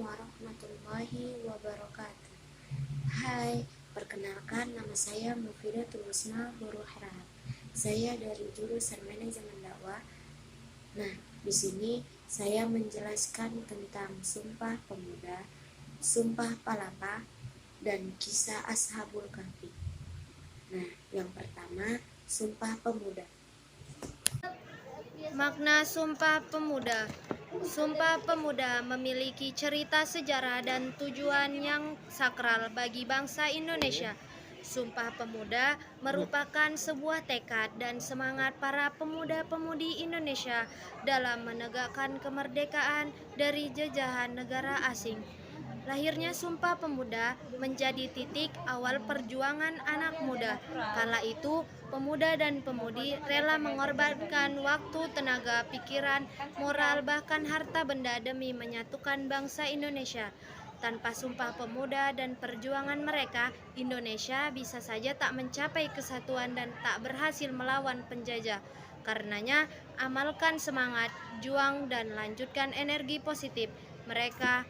warahmatullahi wabarakatuh. Hai, perkenalkan nama saya Mufidatul Husna Hurul Harahap. Saya dari jurusan Manajemen Dakwah. Nah, di sini saya menjelaskan tentang Sumpah Pemuda, Sumpah Palapa, dan kisah Ashabul Kahfi. Nah, yang pertama, Sumpah Pemuda. Makna Sumpah Pemuda. Sumpah Pemuda memiliki cerita sejarah dan tujuan yang sakral bagi bangsa Indonesia. Sumpah Pemuda merupakan sebuah tekad dan semangat para pemuda-pemudi Indonesia dalam menegakkan kemerdekaan dari jajahan negara asing. Lahirnya Sumpah Pemuda menjadi titik awal perjuangan anak muda. Kala itu, pemuda dan pemudi rela mengorbankan waktu, tenaga, pikiran, moral, bahkan harta benda demi menyatukan bangsa Indonesia. Tanpa Sumpah Pemuda dan perjuangan mereka, Indonesia bisa saja tak mencapai kesatuan dan tak berhasil melawan penjajah. Karenanya, amalkan semangat, juang, dan lanjutkan energi positif mereka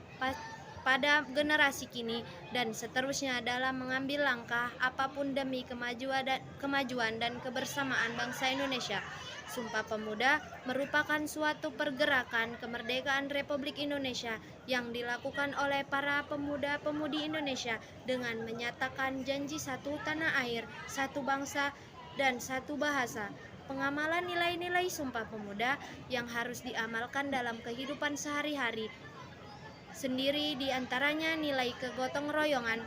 pada generasi kini dan seterusnya dalam mengambil langkah apapun demi kemajuan dan kebersamaan bangsa Indonesia. Sumpah Pemuda merupakan suatu pergerakan kemerdekaan Republik Indonesia yang dilakukan oleh para pemuda-pemudi Indonesia dengan menyatakan janji satu tanah air, satu bangsa, dan satu bahasa. Pengamalan nilai-nilai Sumpah Pemuda yang harus diamalkan dalam kehidupan sehari-hari sendiri diantaranya nilai kegotong royongan,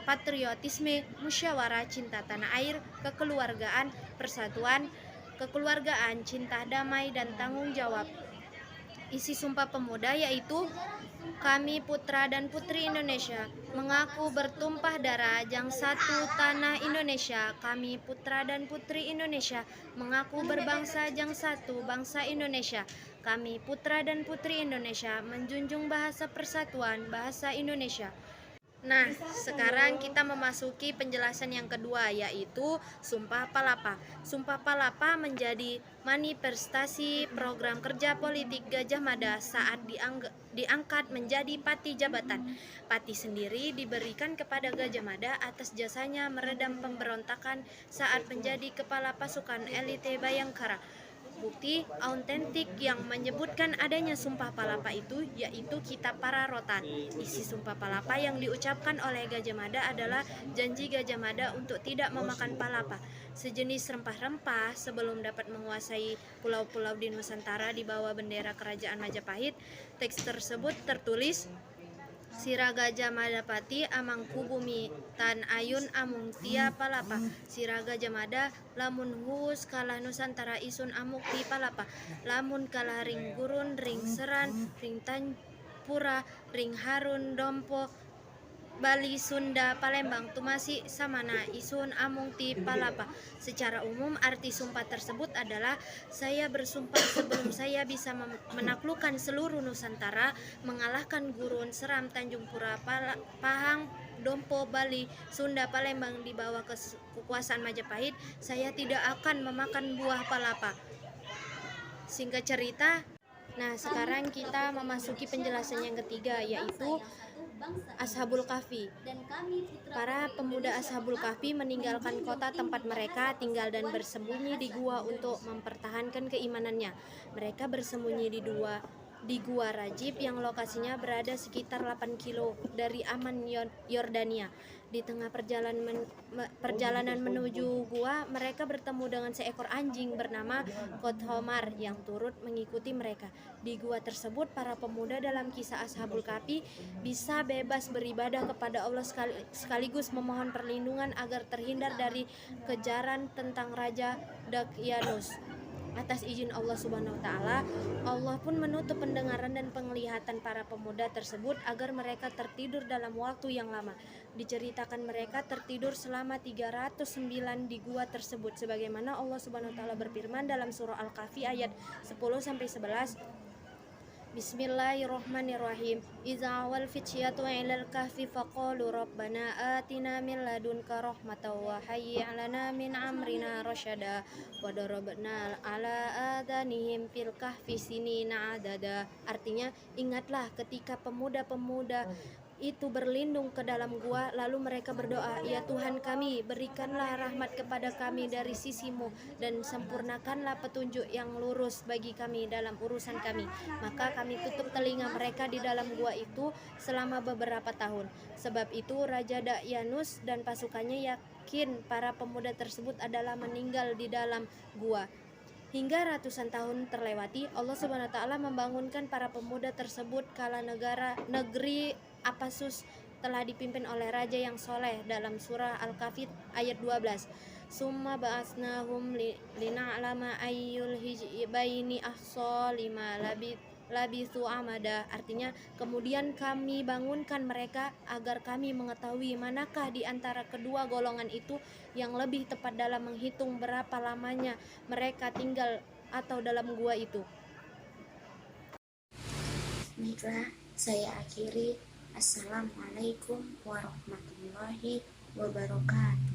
patriotisme, musyawarah, cinta tanah air, kekeluargaan, persatuan, kekeluargaan, cinta damai, dan tanggung jawab. Isi Sumpah Pemuda yaitu kami putra dan putri Indonesia mengaku bertumpah darah jang satu tanah Indonesia. Kami putra dan putri Indonesia mengaku berbangsa jang satu bangsa Indonesia. Kami putra dan putri Indonesia menjunjung bahasa persatuan bahasa Indonesia. Nah, sekarang kita memasuki penjelasan yang kedua, yaitu Sumpah Palapa. Sumpah Palapa menjadi manifestasi program kerja politik Gajah Mada saat diangkat menjadi pati jabatan. Pati sendiri diberikan kepada Gajah Mada atas jasanya meredam pemberontakan saat menjadi kepala pasukan elite Bayangkara. Bukti autentik yang menyebutkan adanya Sumpah Palapa itu yaitu Kitab Para Rotan. Isi Sumpah Palapa yang diucapkan oleh Gajah Mada adalah janji Gajah Mada untuk tidak memakan palapa, sejenis rempah-rempah sebelum dapat menguasai pulau-pulau di Nusantara di bawah bendera Kerajaan Majapahit. Teks tersebut tertulis Sira Gajah Madapati amangku bumi tan ayun amung tia palapa. Sira Gajah Mada lamun huus kalah Nusantara isun amuk ti palapa. Lamun kalah ring gurun, ring seran, ring tanpura, ring harun dompo Bali, Sunda, Palembang, Tumasi, Samana, isun amung ti palapa. Secara umum arti sumpah tersebut adalah saya bersumpah sebelum saya bisa menaklukkan seluruh Nusantara, mengalahkan Gurun, Seram, Tanjung Pura, Pahang, Dompo, Bali, Sunda, Palembang di bawah kekuasaan Majapahit, saya tidak akan memakan buah palapa. Singkat cerita, nah sekarang kita memasuki penjelasan yang ketiga, yaitu Ashabul Kahfi. Para pemuda Ashabul Kahfi meninggalkan kota tempat mereka tinggal dan bersembunyi di gua untuk mempertahankan keimanannya. Mereka bersembunyi di Gua Rajib yang lokasinya berada sekitar 8 kilo dari Amman, Yordania. Di tengah perjalanan menuju gua, mereka bertemu dengan seekor anjing bernama Kothomar yang turut mengikuti mereka. Di gua tersebut, para pemuda dalam kisah Ashabul Kahfi bisa bebas beribadah kepada Allah sekaligus memohon perlindungan agar terhindar dari kejaran tentang Raja Daqyanus. Atas izin Allah Subhanahu wa Ta'ala, Allah pun menutup pendengaran dan penglihatan para pemuda tersebut agar mereka tertidur dalam waktu yang lama. Diceritakan mereka tertidur selama 309 di gua tersebut, sebagaimana Allah Subhanahu wa Ta'ala berfirman dalam surah Al-Kahfi ayat 10-11. Bismillahirrahmanirrahim. Iza awal fityatu ilal kahfi faqalu rabbana atina min ladunka rahmatan wa hayyi' lana min amrina rasyada wa darabna ala adanihim fil kahfi sinina adada. Artinya, ingatlah ketika pemuda-pemuda itu berlindung ke dalam gua, lalu mereka berdoa, "Ya Tuhan kami, berikanlah rahmat kepada kami dari sisimu dan sempurnakanlah petunjuk yang lurus bagi kami dalam urusan kami." Maka kami tutup telinga mereka di dalam gua itu selama beberapa tahun. Sebab itu Raja Daqyanus dan pasukannya yakin para pemuda tersebut adalah meninggal di dalam gua. Hingga ratusan tahun terlewati, Allah Subhanahu wa taala membangunkan para pemuda tersebut kala negeri Apasus telah dipimpin oleh raja yang soleh dalam surah Al-Kahfi ayat 12. Summa ba'asnahum lina'lama ayyul hizbaini ahsa lima labisu amada. Artinya, kemudian kami bangunkan mereka agar kami mengetahui manakah di antara kedua golongan itu yang lebih tepat dalam menghitung berapa lamanya mereka tinggal atau dalam gua itu. Baiklah, saya akhiri. Assalamualaikum warahmatullahi wabarakatuh.